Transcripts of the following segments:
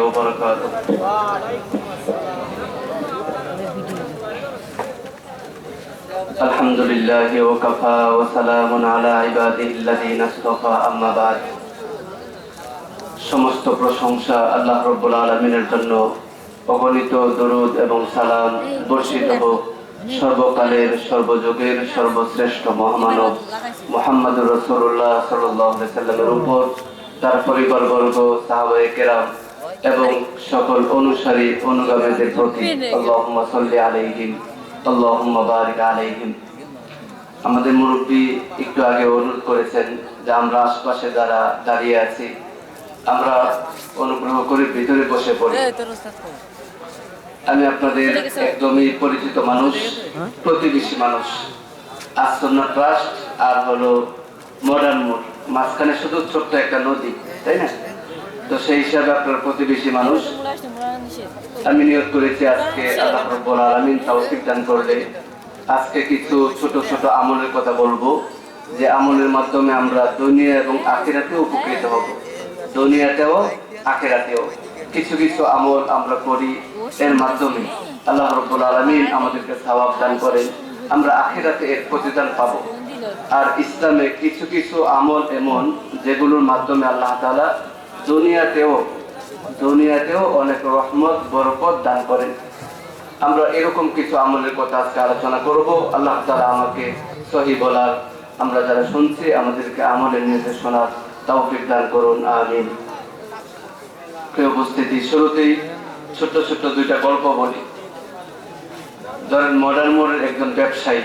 ওয়া বারাকাতুহু। আলহামদুলিল্লাহি ওয়া কাফা ওয়া সালামুন আলা ইবাদিহিল্লাযীনা ইসতাফা, আম্মা বা'দ। সমস্ত প্রশংসা আল্লাহ রাব্বুল আলামিনের জন্য। অগণিত দরুদ এবং সালাম বর্ষিত হোক সর্বকালের সর্বযুগের সর্বশ্রেষ্ঠ মহামানব মুহাম্মদুর রাসূলুল্লাহ সাল্লাল্লাহু আলাইহি ওয়াসাল্লামের উপর, তার পরিবারবর্গ, সাহাবায়ে কেরাম এবং সকল অনুসারী অনুগামীদের প্রতি। আল্লাহুম্মা সাল্লি আলাইহিম, আল্লাহুম্মা বারিক আলাইহিম। আমাদের মুরব্বী একটু আগে অনুরোধ করেছেন যে আমরা আশপাশে যারা দাঁড়িয়ে আছি আমরা অনুগ্রহ করে ভিতরে বসে পড়ি। আমি আপনাদের একদমই পরিচিত মানুষ, প্রতিবেশী মানুষ। আসন্না ট্রাস্ট আর হলো মডার্ন মোড়, মাঝখানে শুধু ছোট্ট একটা নদী, তাই না? তো সেই হিসাবে আপনার প্রতিবেশী মানুষ। আমি নিয়ত করেছি আজকে আল্লাহ রাব্বুল আলামিন তৌফিক দান করলে আজকে কিছু ছোট ছোট আমলের কথা বলবো, যে আমলের মাধ্যমে আমরা দুনিয়া এবং আখিরাতেও উপকৃত হব। দুনিয়াতেও আখিরাতেও কিছু কিছু আমল আমরা করি, এর মাধ্যমে আল্লাহ রাব্বুল আলামিন আমাদেরকে সওয়াব দান করেন, আমরা আখিরাতে এর প্রতিদান পাবো। আর ইসলামে কিছু কিছু আমল এমন যেগুলোর মাধ্যমে আল্লাহ তাআলা দুনিয়াতেও অনেক রহমত বরকত দান করেন। আমরা এরকম কিছু আমলের কথা আজকে আলোচনা করব। আল্লাহ তাআলা আমাকে সহি বলার, আমরা যারা শুনছি আমাদেরকে আমলের নির্দেশনার তৌফিক দান করুন, আমিন। প্রিয় উপস্থিতি, শুরুতেই ছোট্ট ছোট্ট দুইটা গল্প বলি। ধরেন মডার্ন মোড়ের একজন ব্যবসায়ী,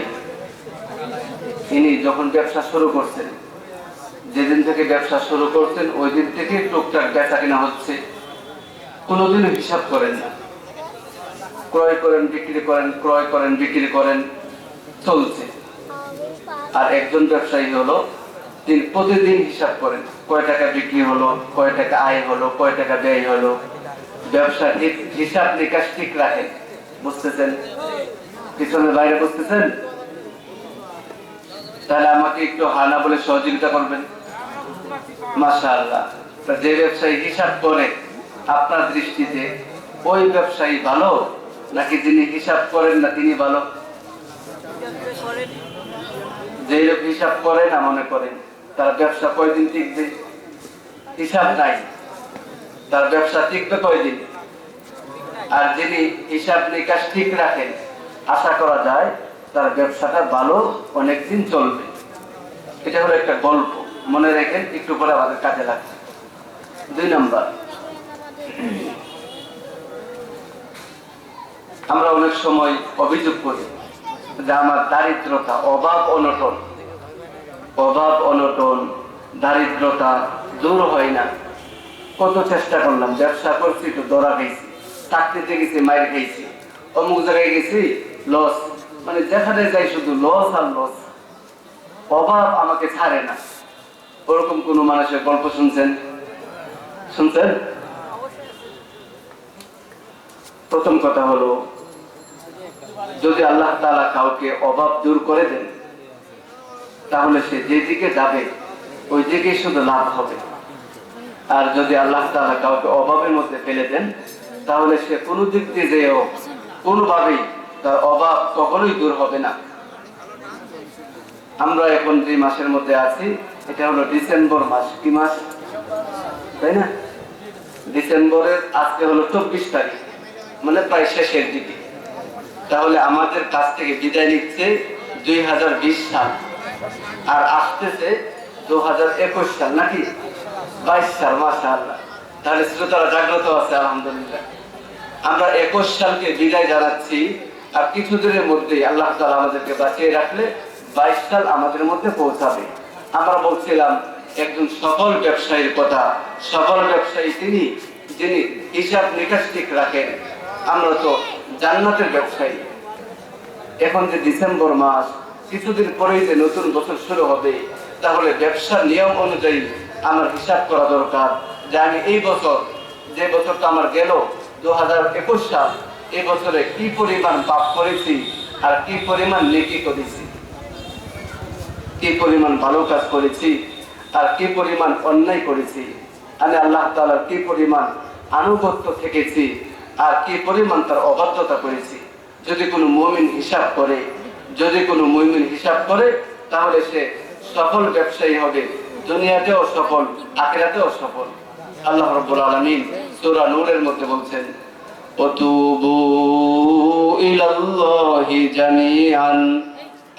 ইনি যখন ব্যবসা শুরু করছেন, যেদিন থেকে ব্যবসা শুরু করছেন ওই দিন থেকে টুকটাক বেচা কিনা হচ্ছে, কোনোদিনও হিসাব করেন না। ক্রয় করেন বিক্রি করেন, ক্রয় করেন বিক্রি করেন, চলছে। আর একজন ব্যবসায়ী হলো তিনি প্রতিদিন হিসাব করেন, কয় টাকা বিক্রি হলো, কয় টাকা আয় হলো, কয় টাকা ব্যয় হলো। ব্যবসার হিসাব নিকাশ ঠিক রাখেন। বুঝতেছেন? পিছনের বাইরে বুঝতেছেন? তাহলে আমাকে একটু হানা বলে সহযোগিতা করবেন। মাশাআল্লাহ। যে ব্যবসায়ী হিসাব করে আপনার দৃষ্টিতে ওই ব্যবসায়ী ভালো, নাকি যিনি হিসাব করেন না তিনি ভালো? যে লোক হিসাব করে না মনে করেন তার ব্যবসা কয়দিন টিকবে? হিসাব নাই, তার ব্যবসা টিকবে কয়দিন? আর যিনি হিসাব নিকাশ ঠিক রাখেন আশা করা যায় তার ব্যবসাটা ভালো অনেকদিন চলবে। এটা হলো একটা গল্প, মনে রাখেন, একটু পরে আমাদের কাজে লাগছে। 2 নাম্বার, আমরা অনেক সময় অভিযোগ করি যে আমার দারিদ্রতা, অভাব অনটন দারিদ্রতা দূর হয় না। কত চেষ্টা করলাম, ব্যবসা করছি তো ধরা খাইছি, চাকরিতে গেছি মাইর খাইছি, অমুক জায়গায় গেছি লস, মানে যেখানে যাই শুধু লস আর লস, অভাব আমাকে ছাড়ে না। ওরকম কোন মানুষের গল্প শুনছেন? প্রথম কথা হলো, যদি আল্লাহ তাআলা কাউকে অভাব দূর করে দেন তাহলে সে যেদিকে যাবে ওই দিকে শুধু লাভ হবে। আর যদি আল্লাহ তাআলা কাউকে অভাবের মধ্যে ফেলে দেন তাহলে সে কোনো দিক দিয়ে যেও কোনোভাবেই তার অভাব কখনোই দূর হবে না। আমরা এখন যে মাসের মধ্যে আছি এটা হলো ডিসেম্বর মাস। কি মাস, তাই না? ডিসেম্বরের আজকে হলো 24 তারিখ, মানে প্রায় শেষের দিকে। তাহলে আমাদের কাছ থেকে বিদায় নিচ্ছে 2020 সাল, আর আসতেছে 2021 সাল, নাকি 22 সাল। মাশাআল্লাহ। তাহলে শ্রোতারা জাগ্রত আছে, আলহামদুলিল্লাহ। আমরা 21 সালকে বিদায় জানাচ্ছি, আর কিছুদিনের মধ্যেই আল্লাহ তাআলা আমাদেরকে বাঁচিয়ে রাখলে 22 সাল আমাদের মধ্যে পৌঁছাবে। আমরা বলছিলাম একজন সফল ব্যবসায়ীর কথা। সফল ব্যবসায়ী তিনি যিনি হিসাব নিকাশ ঠিক রাখেন। আমরা তো জান্নাতের ব্যবসায়ী। এখন যে ডিসেম্বর মাস, কিছুদিন পরেই যে নতুন বছর শুরু হবে, তাহলে ব্যবসার নিয়ম অনুযায়ী আমার হিসাব করা দরকার যে আমি এই বছর, যে বছরটা আমার গেল 2021 সাল, এই বছরে কি পরিমাণ পাপ করেছি আর কি পরিমাণ নেকি করেছি, কি পরিমাণ ভালো কাজ করেছি আর কি পরিমাণ অন্যায় করেছি, আমি আল্লাহ তাআলার কি পরিমাণ আনুগত্য থেকেছি আর কি পরিমাণ তার অবাধ্যতা করেছি। যদি কোনো মুমিন হিসাব করে তাহলে সে সফল ব্যবসায়ী হবে, দুনিয়াতেও সফল, আখিরাতেও সফল। আল্লাহ রাব্বুল আলামিন সূরা নূরের মধ্যে বলছেন, ওয়াতুবু ইলাল্লাহি জামিআন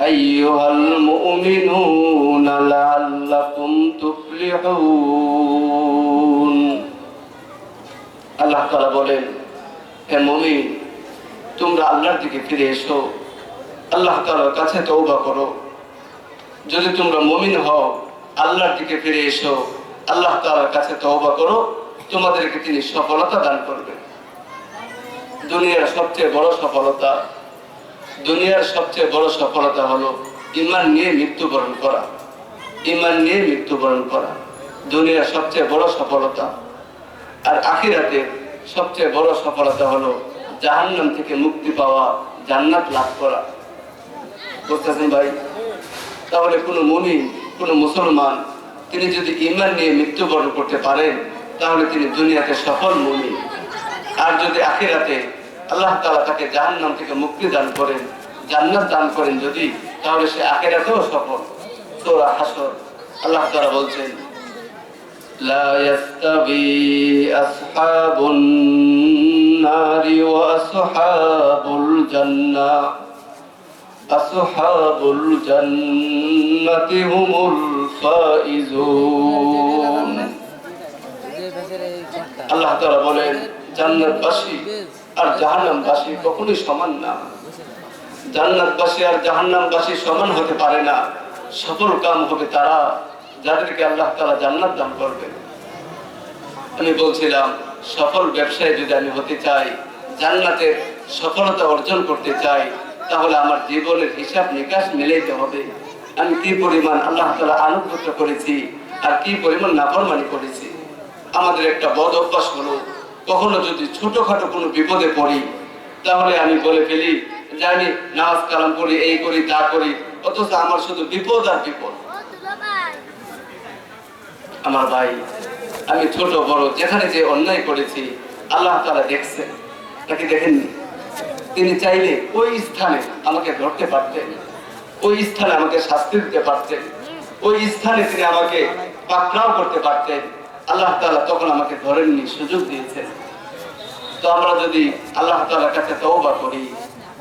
আইয়ুহাল মুমিনুনা লাআল্লাকুম তুফলিহুন। আল্লাহ তাআলা বলেন, হে মুমিন, তোমরা আল্লাহর দিকে ফিরে এসো, আল্লাহ তাআলার কাছে তওবা করো। যদি তোমরা মুমিন হও, আল্লাহর দিকে ফিরে এসো, আল্লাহ তাআলার কাছে তওবা করো, তোমাদেরকে তিনি সফলতা দান করবেন। দুনিয়ার সবচেয়ে বড় সফলতা হলো ঈমান নিয়ে মৃত্যুবরণ করা। দুনিয়ার সবচেয়ে বড় সফলতা। আর আখিরাতের সবচেয়ে বড় সফলতা হলো জাহান্নাম থেকে মুক্তি পাওয়া, জান্নাত লাভ করা। বুঝতেছেন ভাই? তাহলে কোনো মুমিন, কোনো মুসলমান, তিনি যদি ঈমান নিয়ে মৃত্যুবরণ করতে পারেন তাহলে তিনি দুনিয়াতে সফল মুমিন। আর যদি আখিরাতে আল্লাহ তাআলা তাকে জাহান্নাম থেকে মুক্তি দান করেন, জান্নাত দান করেন যদি, তাহলে সে আখিরাতেও সফল। সূরা হাসর আল্লাহ তাআলা বলছেন, লা ইয়াস্তাবি আসহাবুন নারি ওয়া আসহাবুল জান্নাতি হুমুল ফাইজুন। আল্লাহ তাআলা বলেন, জান্নাতবাসী আর জাহান্নামবাসী কখনোই সমান না। জান্নাতবাসী আর জাহান্নামবাসী সমান হতে পারে না। সফল কাম হবে তারা যাদেরকে আল্লাহ তাআলা জান্নাত দান করবেন। আমি বলছিলাম, সফল ব্যবসায়ী যদি আমি হতে চাই, জান্নাতের সফলতা অর্জন করতে চাই, তাহলে আমার জীবনের হিসাব নিকাশ মিলাইতে হবে। আমি কি পরিমাণ আল্লাহ তাআলা আনুগত্য করেছি আর কি পরিমাণ নাফরমানি করেছি। আমাদের একটা বদ অভ্যাস হলো, কখনো যদি ছোটখাটো কোনো বিপদে পড়ি, তাহলে আমি বলে ফেলি যে আমি নামাজ কালাম করি, এই করি, তা করি, অথচ আমার শুধু বিপদ আর বিপদ। আমার ভাই, আমি ছোট বড় যেখানে যে অন্যায় করেছি আল্লাহ তাআলা দেখছেন, নাকি দেখেননি? তিনি চাইলে ওই স্থানে আমাকে ধরতে পারতেন, ওই স্থানে আমাকে শাস্তি দিতে পারতেন, ওই স্থানে তিনি আমাকে পাকড়াও করতে পারতেন। আল্লাহ তাআলা তখন আমাকে ধরেননি, সুযোগ দিয়েছেন। তো আমরা যদি আল্লাহ তাআলার কাছে তওবা করি,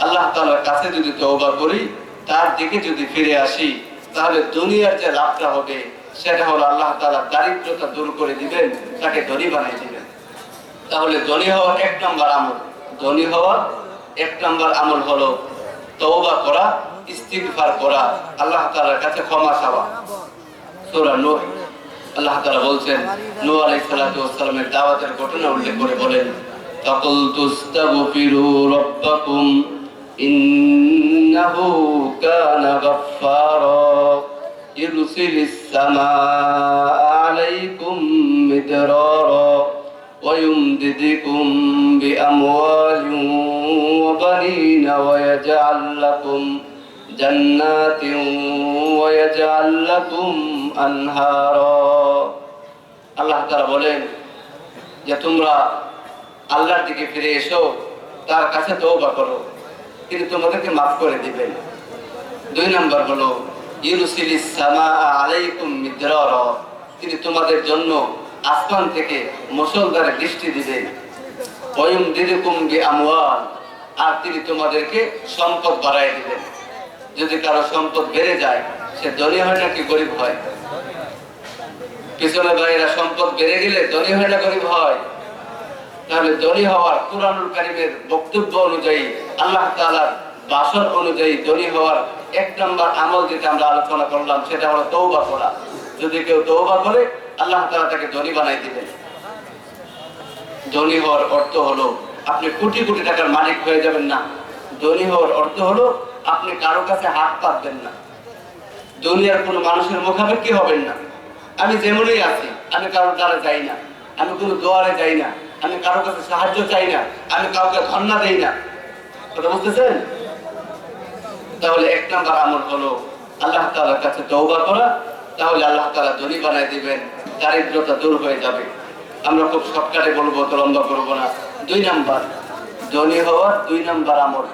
আল্লাহ তাআলার কাছে যদি তওবা করি, তার দিকে যদি ফিরে আসি, তাহলে দুনিয়ার যে লাভটা হবে সেটা হলো আল্লাহ তাআলা দারিদ্রতা দূর করে দিবেন, তাকে ধনী বানিয়ে দিবেন। তাহলে ধনী হওয়ার এক নম্বর আমল হলো তওবা করা, ইস্তিগফার করা, আল্লাহ তাআলার কাছে ক্ষমা চাওয়া। সূরা নূহ আল্লাহ তাআলা বলছেন, নূহ আলাইহিস সালাতু ওয়াস সালামের দাওয়াতের ঘটনা উল্লেখ করে বলেন, ফাকুলতু ইস্তাগফিরু রাব্বাকুম ইন্নাহু কানা গাফফারা ইরসিলিস সামাআ আলাইকুম মিদরারা ওয়া ইউমদিদকুম বিআমওয়ালিন ওয়া বানিনা ওয়া ইয়াজআল লাকুম জান্নাতিন ওয়া ইয়াজআল লাকুম আনহারা। আল্লাহ তাআলা বলেন যে তোমরা আল্লাহর দিকে ফিরে এসো, তার কাছে তওবা করো, তিনি তোমাদেরকে মাফ করে দিবেন। 2 নম্বর হলো ইউরসিলিস সামাআ আলাইকুম মিদরারা, তিনি তোমাদের জন্য আসমান থেকে মুষলধারে বৃষ্টি দিবেন। ওয়া ইউমদিদকুম বিআমওয়াল, আর তিনি তোমাদেরকে সম্পদ বাড়ায় দিবেন। যদি কারো সম্পদ বেড়ে যায়, সে ধনী হয় নাকি গরিব হয়? পিছনে ভাইয়েরা, সম্পদ বেড়ে গেলে ধনী হয় না গরিব হয়? তাহলে ধনী হওয়ার কুরআনুল কারীমের বক্তব্য অনুযায়ী, আল্লাহ তাআলার বাসন অনুযায়ী ধনী হওয়ার 1 নম্বর আমল যেটা আমরা আলোচনা করলাম সেটা হলো তওবা করা। যদি কেউ তওবা করে, আল্লাহ তাআলা তাকে ধনী বানাই দিবেন। ধনী হওয়ার অর্থ হলো আপনি কোটি কোটি টাকার মালিক হয়ে যাবেন না। ধনী হওয়ার অর্থ হলো আপনি কারো কাছে হাত পাতবেন না, দুনিয়ার কোনো মানুষের মুখাপেক্ষি হবেন না। আমি যেমনই আছি, আমি কারোর দ্বারা যাই না, আমি কোনো দোয়ারে যাই না, আমি কারোর কাছে সাহায্য চাই না, আমি কাউকে ধন্না দেই না। কথা বুঝতেছেন? তাহলে 1 নম্বর আমল হলো আল্লাহ তাআলার কাছে তওবা করা, তাহলে আল্লাহ তাআলা ধনী বানায় দিবেন, দারিদ্রতা দূর হয়ে যাবে। আমরা খুব শর্টকাটে বলবো, তো লম্বা করবো না। 2 নাম্বার, ধনী হওয়ার 2 নাম্বার আমল।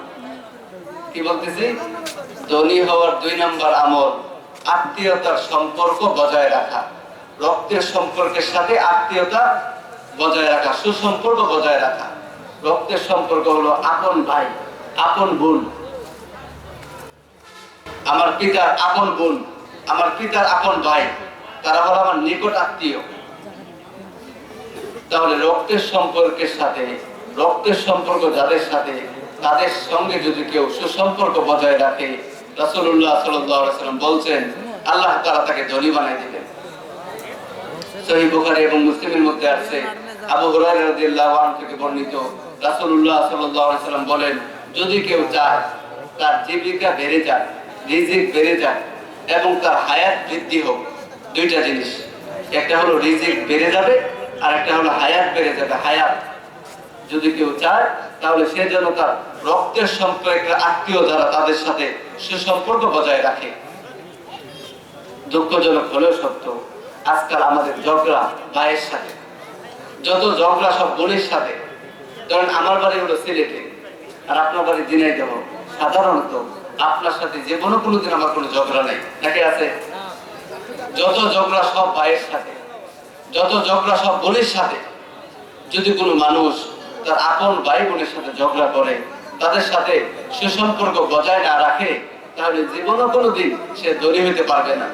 কি বলতেছি? ধনী হওয়ার 2 নাম্বার আমল আত্মীয়তার সম্পর্ক বজায় রাখা। রক্তের সম্পর্কের সাথে আত্মীয়তা বজায় রাখা, সুসম্পর্ক বজায় রাখা। রক্তের সম্পর্ক হলো আপন ভাই, আপন বোন। আমার পিতার আপন বোন, আমার পিতার আপন ভাই, তারা হলো আমার নিকট আত্মীয়। তাহলে রক্তের সম্পর্কের সাথে, রক্তের সম্পর্ক যাদের সাথে, তাদের সঙ্গে যদি কেউ সুসম্পর্ক বজায় রাখে, রাসূলুল্লাহ সাল্লাল্লাহু আলাইহি ওয়াসাল্লাম বলছেন আল্লাহ তাআলা তাকে ধনী বানায় দিবেন। সহিহ বুখারী এবং মুসলিমের মধ্যে আছে, আবু হুরায়রা রাদিয়াল্লাহু আনহু থেকে বর্ণিত, রাসূলুল্লাহ সাল্লাল্লাহু আলাইহি ওয়াসাল্লাম বলেন, যদি কেউ চায় তার জীবিকা বেড়ে যাক, রিজিক বেড়ে যাক এবং তার হায়াত বৃদ্ধি হোক, 2টা জিনিস, একটা হলো রিজিক বেড়ে যাবে আর একটা হলো হায়াত বেড়ে যাবে। হায়াত যদি কেউ চায় তাহলে সে যেন তার রক্তের সম্পর্কের আত্মীয় যারা, তাদের সাথে সুসম্পর্ক বজায় রাখে। দুঃখজনক হলেও সত্য, আজকাল আমাদের ঝগড়া ভাইয়ের সাথে, যত ঝগড়া সব বোনের সাথে। ধরেন আমার বাড়ি হলো সিলেটে আর আপনার বাড়ি ঝিনাইদহ, সাধারণত আপনার সাথে যে কোনোদিন আমার কোনো ঝগড়া নেই, নাকি আছে? যত ঝগড়া সব ভাইয়ের সাথে, যত ঝগড়া সব বোনের সাথে। যদি কোনো মানুষ তার আপন ভাই বোনের সাথে ঝগড়া করে, তাদের সাথে সুসম্পর্ক বজায় না রাখে, তাহলে জীবনও কোনোদিন সে ধনী হইতে পারবে না।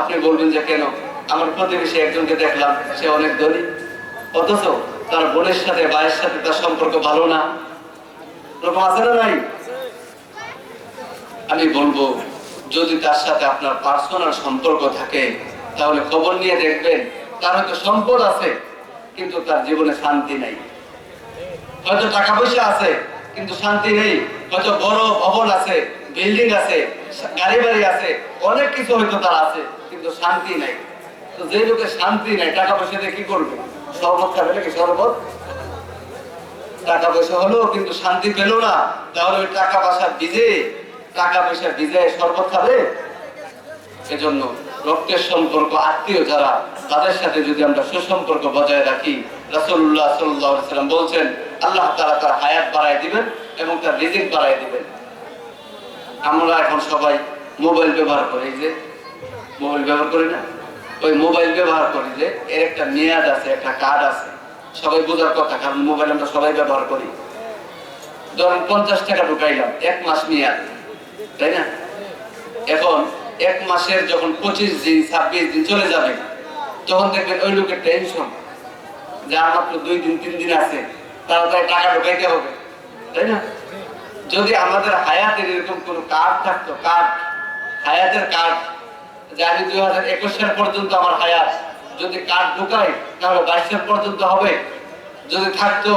আপনি বলবেন যে কেন? আমার প্রতিবেশী একজনকে দেখলাম, সে অনেক ধনী, অথচ তার বোনের সাথে ভাইয়ের সাথে তার সম্পর্ক ভালো না। এরকম আছে না নাই? আমি বলবো, যদি তার সাথে আপনার পার্সোনাল সম্পর্ক থাকে, তাহলে খবর নিয়ে দেখবেন তার হয়তো সম্পদ আছে কিন্তু তার জীবনে শান্তি নাই। হয়তো টাকা পয়সা আছে কিন্তু শান্তি নেই। হয়তো বড় ভবন আছে, বিল্ডিং আছে, গাড়ি বাড়ি আছে, অনেক কিছু হয়তো তার আছে কিন্তু শান্তি নাই। তো যে লোকের শান্তি নাই, টাকা পয়সা দিয়ে কি করবে? শরবত খাবে নাকি? শরবত? টাকা পয়সা হলো কিন্তু শান্তি পেল না, তাহলে ওই টাকা পয়সা ভিজে শরবত খাবে? এজন্য রক্তের সম্পর্ক, আত্মীয় যারা, তাদের সাথে যদি আমরা সুসম্পর্ক বজায় রাখি, রাসূলুল্লাহ সাল্লাল্লাহু আলাইহি ওয়াসাল্লাম বলছেন আল্লাহ তাআলা তার হায়াত বাড়ায় দিবেন এবং তার রিজিক বাড়ায় দিবেন। আমরা এখন সবাই মোবাইল ব্যবহার করি, যে মোবাইল ব্যবহার করি না? ওই মোবাইল ব্যবহার করি যে এর একটা মেয়াদ আছে, একটা কার্ড আছে, সবাই বোঝার কথা, কারণ মোবাইল আমরা সবাই ব্যবহার করি। ধরেন 50 টাকা ঢুকাইলাম, 1 মাস মেয়াদ, তাই না? এখন 1 মাসের যখন 25 দিন 26 দিন চলে যাবে, তখন দেখবেন ওই লোকের টেনশন যে আর মাত্র 2 দিন 3 দিন আছে, তাড়াতাড়ি টাকা ঢুকাইতে হবে, তাই না? যদি আমাদের হায়াতের এরকম কোন কার্ড থাকতো, কার্ড, হায়াতের কার্ড, যে আমি 2021 সাল পর্যন্ত আমার হায়াত, যদি কার্ড ঢুকাই তাহলে 22 সাল পর্যন্ত হবে, যদি থাকতো,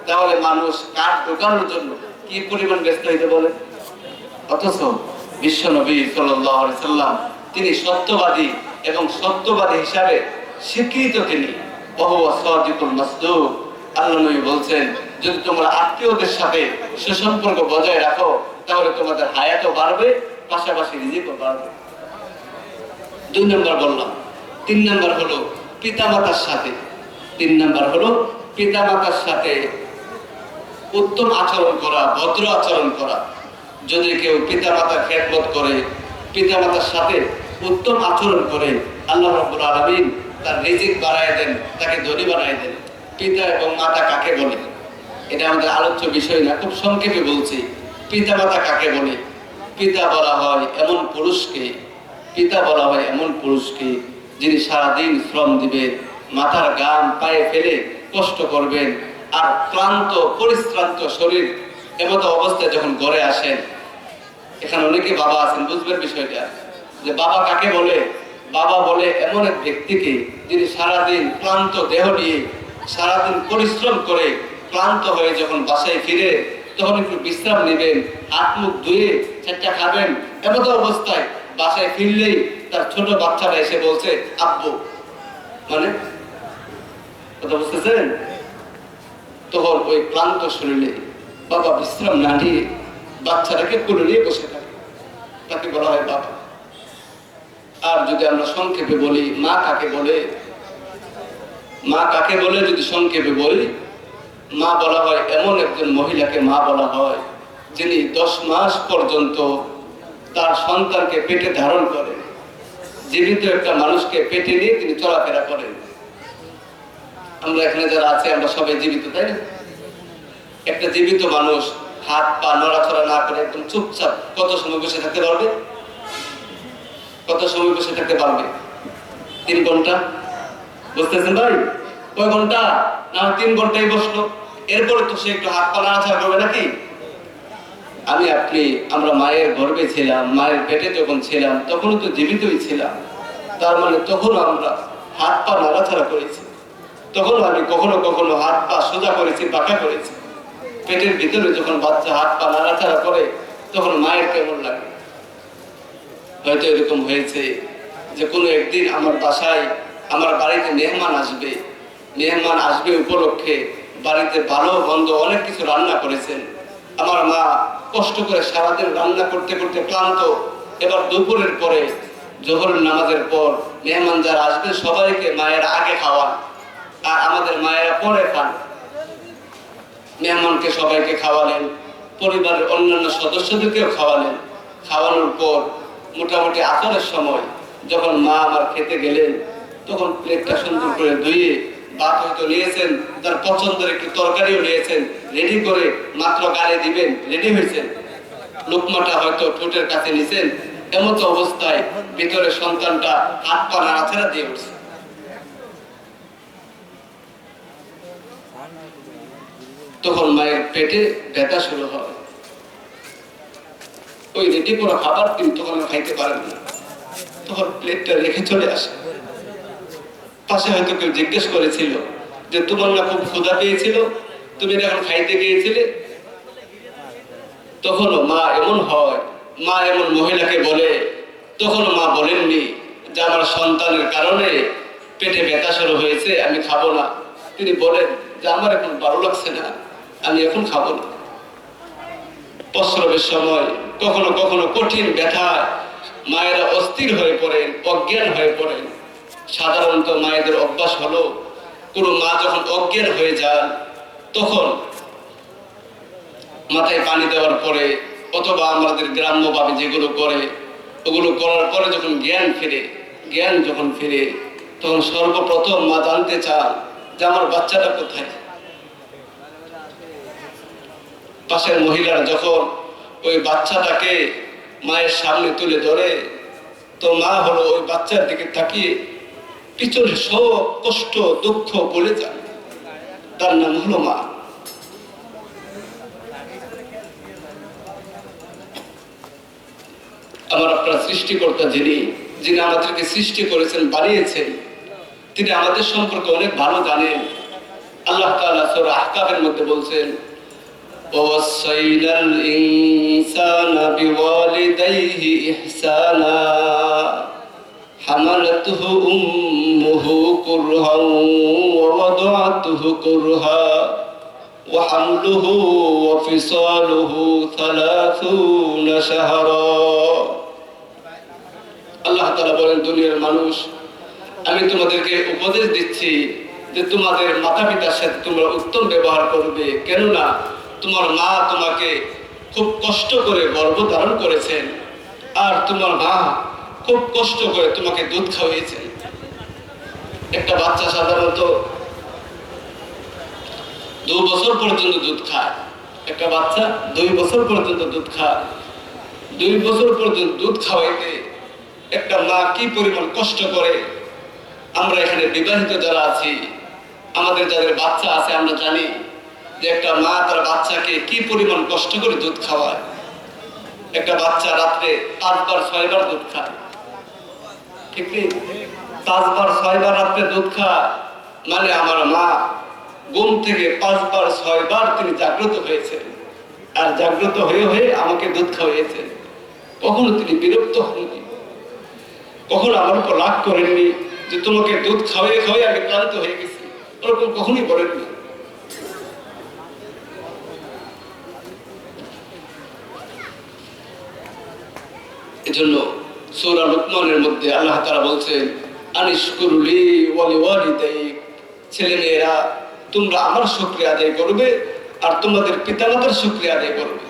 তাহলে মানুষ কার্ড ঢোকানোর জন্য কি পরিমাণ ব্যস্ত হইতে বলে। অথচ বিশ্ব নবী সাল্লাল্লাহু আলাইহি সাল্লাম তিনি সত্যবাদী এবং সত্যবাদী হিসাবে স্বীকৃত। তিনি ওহুয়া সাদিকুল মাসদুক। আল্লাহ নবী বলছেন, যদি তোমরা আত্মীয়দের সাথে সুসম্পর্ক বজায় রাখো, তাহলে তোমাদের হায়াতও বাড়বে, পাশাপাশি রিজিকও বাড়বে। 2 নম্বর বললাম। 3 নম্বর হলো পিতামাতার সাথে। 3 নম্বর হলো পিতামাতার সাথে উত্তম আচরণ করা, ভদ্র আচরণ করা। যদি কেউ পিতামাতার খেদমত করে, পিতামাতার সাথে উত্তম আচরণ করে, আল্লাহ রাব্বুল আলামিন তার রিজিক বাড়ায় দেন, তাকে ধনী বানায় দেন। পিতা এবং মাতা কাকে বলে? এটা আমাদের আলোচ্য বিষয় না, খুব সংক্ষেপে বলছি। পিতামাতা কাকে বলে? পিতা বলা হয় এমন পুরুষকে, পিতা বলা হয় এমন পুরুষকে যিনি সারাদিন শ্রম দিবেন, মাথার ঘাম পায়ে ফেলে কষ্ট করবেন, আর ক্লান্ত পরিশ্রান্ত শরীর এমত অবস্থায় যখন ঘরে আসেন, এখানে অনেকে বাবা আছেন, বুঝবেন বিষয়টা, যে বাবা কাকে বলে? বাবা বলে এমন এক ব্যক্তিকে যিনি সারাদিন ক্লান্ত দেহ নিয়ে সারাদিন পরিশ্রম করে ক্লান্ত হয়ে যখন বাসায় ফিরে, তখন একটু বিশ্রাম নেবেন, হাত মুখ ধুয়ে চারটা খাবেন, এমত অবস্থায় বাসায় ফিরলেই তার ছোট বাচ্চাটা এসে বলছে আব্বু, মানে কথা বুঝতেছেন? তখন ওই ক্লান্ত শরীরে বাবা বিশ্রাম না নিয়ে বাচ্চাটাকে কোলে নিয়ে বসে থাকে, তাকে বলা হয় বাবা। আর যদি আমরা সংক্ষেপে বলি, মা কাকে বলে? মা কাকে বলে যদি সংক্ষেপে বলি, মা বলা হয় এমন একজন মহিলাকে মা বলা হয় যিনি 10 মাস পর্যন্ত তার সন্তানকে পেটে ধারণ করেন, জীবিত একটা মানুষকে পেটে নিয়ে তিনি চলাফেরা করেন। আমরা এখানে যারা আছে আমরা সবাই জীবিত, তাই না? একটা জীবিত মানুষ হাত পা নড়াচড়া না করে একদম চুপচাপ কত সময় বসে থাকতে পারবে? কত সময় বসে থাকতে পারবে? 3 ঘন্টা। বুঝতেছেন ভাই? কয় ঘন্টা? না 3 ঘন্টাই বসলো, এরপরে তো সে একটু হাত পা নাড়াচাড়া করবে নাকি? আমরা মায়ের গর্ভে ছিলাম, মায়ের পেটে যখন ছিলাম তখনও তো জীবিতই ছিলাম। তার মানে তখন আমরা হাত পা নাড়াচাড়া করেছি, তখন আমি কখনো কখনো হাত পা সোজা করেছি, পাকা করেছি। পেটের ভিতরে যখন বাচ্চা হাত পা নাড়াচাড়া করে তখন মায়ের কেমন লাগে? হয়তো এরকম হয়েছে যে কোনো একদিন আমার বাসায়, আমার বাড়িতে মেহমান আসবে উপলক্ষে বাড়িতে ভালো মন্দ অনেক কিছু রান্না করেছেন। আমার মা কষ্ট করে সারাদিন রান্না করতে করতে ক্লান্ত, এবার দুপুরের পরে জোহরের নামাজের পর মেহমান যারা আসবে সবাইকে মায়ের আগে খাওয়ান আর আমাদের মায়েরা পরে খান। মেহমানকে সবাইকে খাওয়ালেন, পরিবারের অন্যান্য সদস্যদেরকেও খাওয়ালেন। খাওয়ানোর পর মোটামুটি আসরের সময় যখন মা আমার খেতে গেলেন তখন প্লেটটা সুন্দর করে ধুয়ে ভাত হয়তো নিয়েছেন, তার পছন্দের একটু তরকারিও নিয়েছেন, রেডি করে মাত্র গালে দিবেন, রেডি হয়েছেন। লোকমাটা হয়তো ঠোঁটের কাছে নিছেন, এমন অবস্থায় ভিতরে সন্তানটা হাত পা নাড়াচাড়া দিয়ে উঠছে। তখন মায়ের পেটে ব্যথা শুরু হয়। ওই রেডি করা খাবার তিনি তখন খাইতে পারেন না, তখন প্লেটটা রেখে চলে আসে। পাশে হয়তো কেউ জিজ্ঞেস করেছিল যে তোমার না খুব ক্ষুধা পেয়েছিল, তুমি এখন খাইতে গিয়েছিলে? তখনও মা এমন হয়, মা এমন মহিলাকে বলে, তখনও মা বলেননি যে আমার সন্তানের কারণে পেটে ব্যথা শুরু হয়েছে, আমি খাবো না। তিনি বলেন যে আমার এখন ভালো লাগছে না, আমি এখন খাবো না। প্রসবের সময় কখনো কখনো কঠিন ব্যথা মায়েরা অস্থির হয়ে পড়েন, অজ্ঞান হয়ে পড়েন। সাধারণত মায়েদের অভ্যাস হলো কোনো মা যখন অজ্ঞান হয়ে যান তখন মাথায় পানি দেওয়ার পরে অথবা আমাদের গ্রাম্যভাবে যেগুলো করে ওগুলো করার পরে যখন জ্ঞান যখন ফিরে তখন সর্বপ্রথম মা জানতে চান যে আমার বাচ্চাটা কোথায়। পাশের মহিলারা যখন ওই বাচ্চাটাকে মায়ের সামনে তুলে ধরে তো মা হলো ওই বাচ্চার দিকে তাকিয়ে পিছনে সব কষ্ট দুঃখ বলে যান, তার নাম হলো মা। আমার আপনার সৃষ্টিকর্তা যিনি আমাদেরকে সৃষ্টি করেছেন, বানিয়েছেন, তিনি আমাদের সম্পর্কে অনেক ভালো জানেন। আল্লাহ তাআলা সূরা আহকাফের মধ্যে বলছেন, ওয়াসাইনাল ইনসানা বিওয়ালিদাইহি ইহসানা হামালাতুহু উম্মুহু কুরহান ওয়া ওয়াদাআতুহু কুরহা ওয়া হামলুহু ওয়া ফিসালুহু 30 শাহরা। আল্লাহ তাআলা বলেন, দুনিয়ার মানুষ, আমি তোমাদেরকে উপদেশ দিচ্ছি যে তোমাদের মাতা পিতার সাথে তোমরা উত্তম ব্যবহার করবে, কেননা তোমার মা তোমাকে খুব কষ্ট করে গর্ভধারণ করেছেন আর তোমার মা খুব কষ্ট করে তোমাকে দুধ খাওয়িয়েছেন। একটা বাচ্চা সাধারণত 2 বছর পর্যন্ত দুধ খায়, একটা বাচ্চা 2 বছর পর্যন্ত দুধ খায়। 2 বছর পর্যন্ত দুধ খাওয়াইতে একটা মা কি পরিমাণ কষ্ট করে। আমরা এখানে বিবাহিত যারা আছি, আমাদের যাদের বাচ্চা আছে, আমরা জানি যে একটা মা তার বাচ্চাকে কি পরিমাণ কষ্ট করে দুধ খাওয়ায়। একটা বাচ্চা রাত্রে 5 বার 6 বার দুধ খায়, ঠিক নেই? 5 বার 6 বার রাত্রে দুধ খায় মানে আমার মা ঘুম থেকে 5 বার 6 বার তিনি জাগ্রত হয়েছেন আর জাগ্রত হয়ে হয়ে আমাকে দুধ খাওয়িয়েছেন। কখনো তিনি বিরক্ত হননি, কখনো আমার উপর রাগ করেননি যে তোমাকে দুধ খাওয়িয়ে খাওয়িয়ে আমি ক্লান্ত হয়ে গেছি, ওরকম কখনোই বলেননি। এজন্য সূরা লুকমানের মধ্যে আল্লাহ তাআলা বলছেন, আনিশকুরলি ওয়া লিওয়ালিদাইক, ছেলে মেয়েরা তোমরা আমার শুকরিয়া আদায় করবে আর তোমাদের পিতামাতার শুকরিয়া আদায় করবে।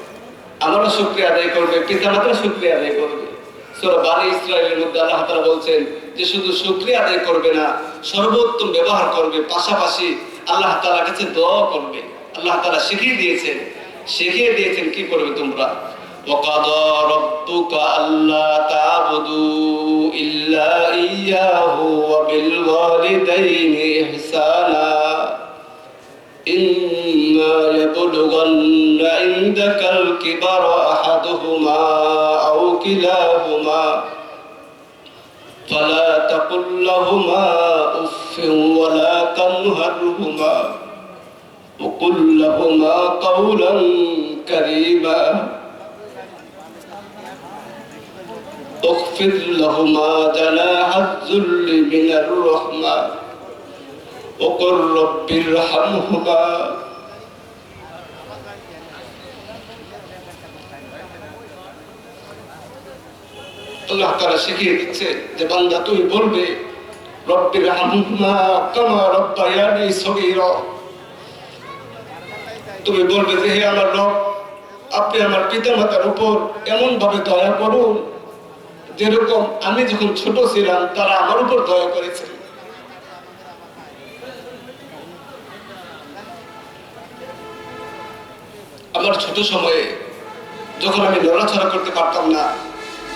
আমারও শুকরিয়া আদায় করবে, পিতামাতার শুকরিয়া আদায় করবে। সূরা বনী ইসরাঈলের মধ্যে আল্লাহ তাআলা বলছেন যে শুধু শুকরিয়া আদায় করবে না, সর্বোত্তম ব্যবহার করবে, পাশাপাশি আল্লাহ তাআলার কাছে দোয়া করবে। আল্লাহ তাআলা শিখিয়ে দিয়েছেন কি করবে তোমরা। وَقَضَى رَبُّكَ أَلَّا تَعْبُدُوا إِلَّا إِيَّاهُ وَبِالْوَالِدَيْنِ إِحْسَانًا إِمَّا يَبْلُغَنَّ عِندَكَ الْكِبَرَ أَحَدُهُمَا أَوْ كِلَاهُمَا فَلَا تَقُل لَّهُمَا أُفٍّ وَلَا تَنْهَرْهُمَا وَقُل لَّهُمَا قَوْلًا كَرِيمًا واخفض لهما جناح الذل من الرحمة وقل رب ارحمهما আল্লাহ তাআলা শিখিয়ে দিচ্ছে যে বান্দা তুমি বলবে রব্বির হামহুমা কামা রাব্বায়ানি সগীরা। তুমি বলবে যে হে আমার রব, আপনি আমার পিতামাতার উপর এমন ভাবে দয়া করুন যেরকম আমি যখন ছোট ছিলাম তারা আমার উপর দয়া করেছে। আমার ছোট সময়ে যখন আমি নড়াচড়া করতে পারতাম না,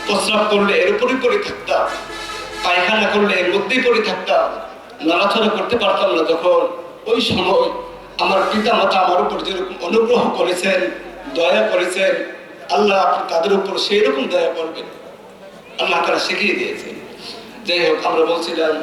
প্রস্রাব করলে এর উপরই পড়ে থাকতাম, পায়খানা করলে এর মধ্যেই পড়ে থাকতাম, নড়াচড়া করতে পারতাম না, যখন ওই সময় আমার পিতা মাতা আমার উপর যেরকম অনুগ্রহ করেছেন, দয়া করেছেন, আল্লাহ আপনি তাদের উপর সেই রকম দয়া করবেন। আল্লাহ তাআলা শিখিয়ে দিয়েছেন। যাই হোক, আমরা বলছিলাম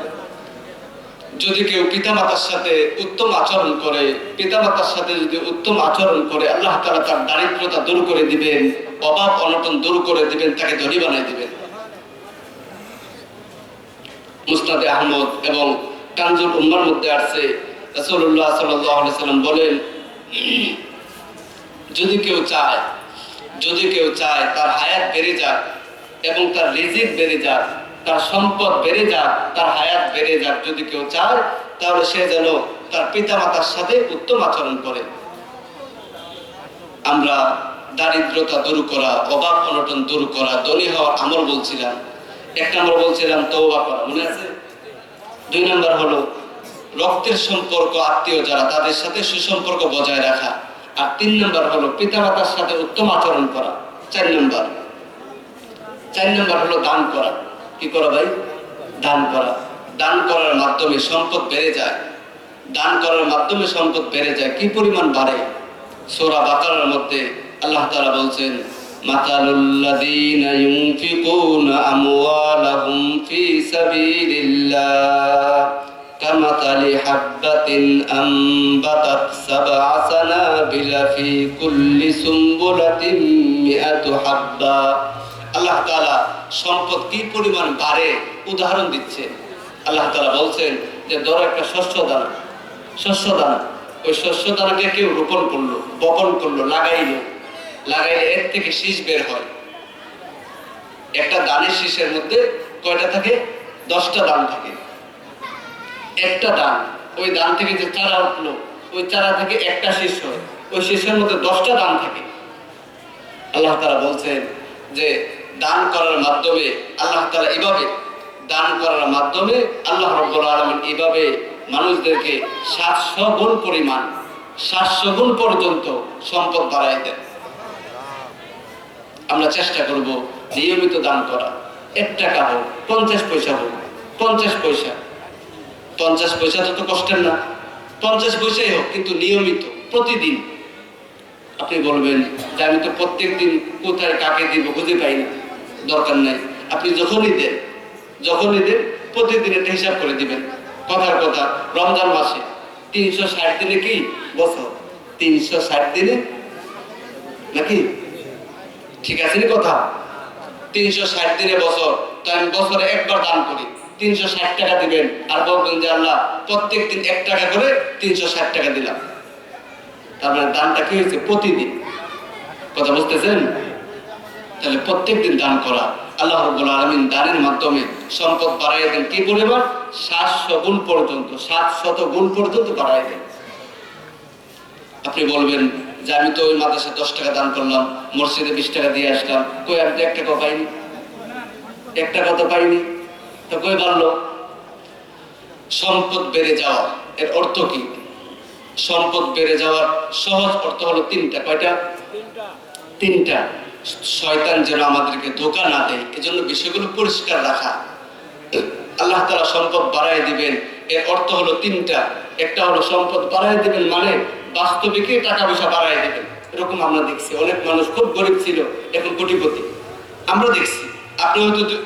যদি কেউ পিতামাতার সাথে উত্তম আচরণ করে, পিতামাতার সাথে যদি উত্তম আচরণ করে, আল্লাহ তাআলা তার দারিদ্রতা দূর করে দিবেন, অভাব অনটন দূর করে দিবেন, তাকে ধনী বানিয়ে দিবেন। মুসনাদে আহমদ এবং কানজুল উম্মার মধ্যে আসছে রাসূলুল্লাহ সাল্লাল্লাহু আলাইহি সাল্লাম বলেন, যদি কেউ চায় তার হায়াত বেড়ে যাক এবং তার রিজিক বেড়ে যাক, তার সম্পদ বেড়ে যাক, তার হায়াত বেড়ে যাক, যদি কেউ চায় তাহলে সে যেন তার পিতামাতার সাথে উত্তম আচরণ করে। আমরা দারিদ্রতা দূর করা, অভাব অনটন দূর করা, ধনী হওয়ার আমল বলছিলাম। এক নম্বর বলছিলাম তওবা করা, মনে আছে? 2 নম্বর হলো রক্তের সম্পর্ক, আত্মীয় যারা তাদের সাথে সুসম্পর্ক বজায় রাখা। আর 3 নম্বর হলো পিতামাতার সাথে উত্তম আচরণ করা। 4 নম্বর হলো দান করা। কি করা ভাই? দান করা। দান করার মাধ্যমে সম্পদ বেড়ে যায়। দান করার মাধ্যমে সম্পদ বেড়ে যায়। কি পরিমাণ বাড়ে? সূরা বাকারার মধ্যে আল্লাহ তাআলা বলছেন, মাতালুল্লাযীনা ইউনফিকুনা আমওয়ালাহুম ফি সাবিলিল্লাহ কামাতালি হাববাতিন আনবাতাত সাবআ সানাবিলা ফি কুল্লি সুমবুলাতিন মিআতু হাব্বা। আল্লাহ তাআলা সম্পদ কি পরিমাণ বাড়ে উদাহরণ দিচ্ছে। আল্লাহ তাআলা বলছেন যে ধরো একটা শস্য দানা, ওই শস্য দানাকে কেউ রোপণ করলো, বপন করলো, লাগাইলে এর থেকে শীষ বের হয়। একটা দানের শীষের মধ্যে কয়টা থাকে? 10টা দান থাকে। একটা দান, ওই দান থেকে যে চারা উঠলো, ওই চারা থেকে একটা শীষ হয়, ওই শীষের মধ্যে 10টা দান থাকে। আল্লাহ তাআলা বলছেন যে দান করার মাধ্যমে আল্লাহ তাআলা এভাবে দান করার মাধ্যমে আল্লাহ রাব্বুল আলামিন এভাবে মানুষদেরকে 700 গুণ পরিমাণ, 700 গুণ পর্যন্ত সম্পদ বাড়ায় দেন। আমরা চেষ্টা করব নিয়মিত দান করা। 1 টাকা হোক, 50 পয়সা হোক, 50 পয়সা তো কষ্টের না, 50 পয়সাই হোক, কিন্তু নিয়মিত প্রতিদিন। আপনি বলবেন যে আমি তো প্রত্যেক দিন কোথায় কাকে দিব খুঁজে পাই না। দরকার নাই, আপনি যখনই দেন প্রতিদিন একটা হিসাব করে দিবেন। কথার কথা, রমজান মাসে 360 দিনে কি বছর? 360 দিনে নাকি? ঠিক আছে নি কথা? 360 দিনে বছর। তো আমি বছরে একবার দান করি, 360 টাকা দিবেন। আর বলবেন যে আল্লাহ প্রত্যেক দিন 1 টাকা করে 360 টাকা দিলাম। তার মানে দানটা কি হয়েছে? প্রতিদিন। কথা বুঝতেছেন? তাহলে প্রত্যেক দিন দান করা। আল্লাহ রাব্বুল আলামিন দানের মাধ্যমে সম্পদ বাড়াইয়া দেন কি পরিমাণ? 700 গুণ পর্যন্ত, 700 গুণ পর্যন্ত বাড়াই দেন। আপনি বলবেন যে আমি তো ওই মাদ্রাসায় 10 টাকা দান করলাম, মসজিদে 20 টাকা দিয়ে আসলাম, কই আমি তো 1 টাকাও পাইনি, 1 টাকা তো পাইনি, তো কই বাড়লো? সম্পদ বেড়ে যাওয়া এর অর্থ কি? সম্পদ বেড়ে যাওয়ার সহজ অর্থ হলো 3টা। কয়টা? 3টা। শয়তান যেন আমাদেরকে ধোঁকা না দেয়, এজন্য বিষয়গুলো পরিষ্কার রাখা। আল্লাহ তাআলা সম্পদ বাড়ায় দিবেন এর অর্থ হলো 3টা। একটা হলো সম্পদ বাড়ায় দিবেন মানে বাস্তবিকই টাকা পয়সা বাড়ায় দিবেন। এরকম আমরা দেখছি, অনেক মানুষ খুব গরিব ছিল, এখন কোটিপতি আমরা দেখছি। আপনি হয়তো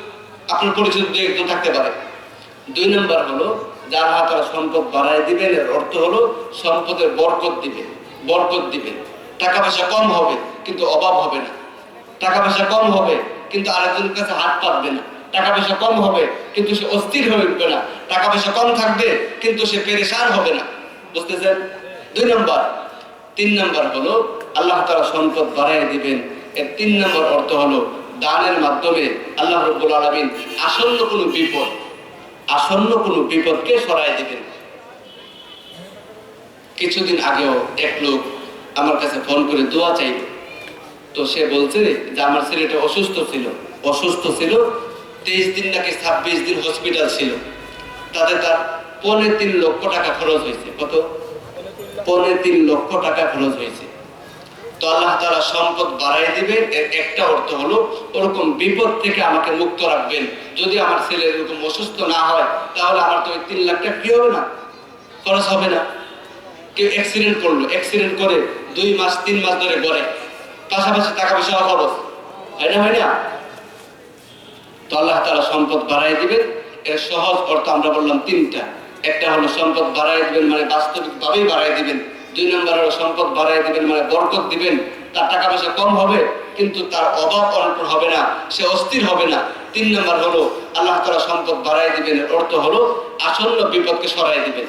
আপনার পরিচিত একজন থাকতে পারে। 2 নম্বর হলো যার হাত তারা সম্পদ বাড়ায় দিবেন এর অর্থ হলো সম্পদের বরকত দিবেন, বরকত দিবেন। টাকা পয়সা কম হবে কিন্তু অভাব হবে না, টাকা পয়সা কম হবে কিন্তু আরেকজনের কাছে হাত পাতবে না, টাকা পয়সা কম হবে কিন্তু সে অস্থির হয়ে উঠবে না, টাকা পয়সা কম থাকবে কিন্তু সে পেরেশান হবে না। বুঝতেছেন? 2 নম্বর। 3 নম্বর হলো আল্লাহ তাআলা সম্পদ বাড়ায় দিবেন এর 3 নম্বর অর্থ হলো দানের মাধ্যমে আল্লাহ রাব্বুল আলামিন আসন্ন কোনো বিপদকে সরায় দিবেন। কিছুদিন আগেও এক লোক আমার কাছে ফোন করে দোয়া চাইল। তো সে বলছে যে আমার ছেলেটা অসুস্থ ছিল 23 দিন নাকি 26 দিন হসপিটাল ছিল, তাতে তার 3.5 লক্ষ টাকা খরচ হয়েছে। কত? 3.5 লক্ষ টাকা খরচ হয়েছে। তো আল্লাহ তাআলা সম্পদ বাড়াই দিবেন এর একটা অর্থ হলো ওরকম বিপদ থেকে আমাকে মুক্ত রাখবেন। যদি আমার ছেলে এরকম অসুস্থ না হয় তাহলে আমার তো 3 লাখ টাকা কি হবে না, খরচ হবে না। কেউ অ্যাক্সিডেন্ট করলো, অ্যাক্সিডেন্ট করে 2 মাস 3 মাস ধরে গড়ে, পাশাপাশি টাকা পয়সা খরচ হয় না? তো আল্লাহ তাআলা সম্পদ বাড়াই দিবেন এর সহজ অর্থ আমরা বললাম 3টা। একটা হলো সম্পদ বাড়াই দিবেন মানে বাস্তবিকভাবেই বাড়াই দিবেন। 2 নম্বর হলো সম্পদ বাড়াই দিবেন মানে বরকত দিবেন, তার টাকা পয়সা কম হবে কিন্তু তার অভাব অনটন হবে না, সে অস্থির হবে না। 3 নম্বর হলো আল্লাহ তাআলা সম্পদ বাড়াই দিবেন এর অর্থ হলো আসন্ন বিপদকে সরাই দিবেন।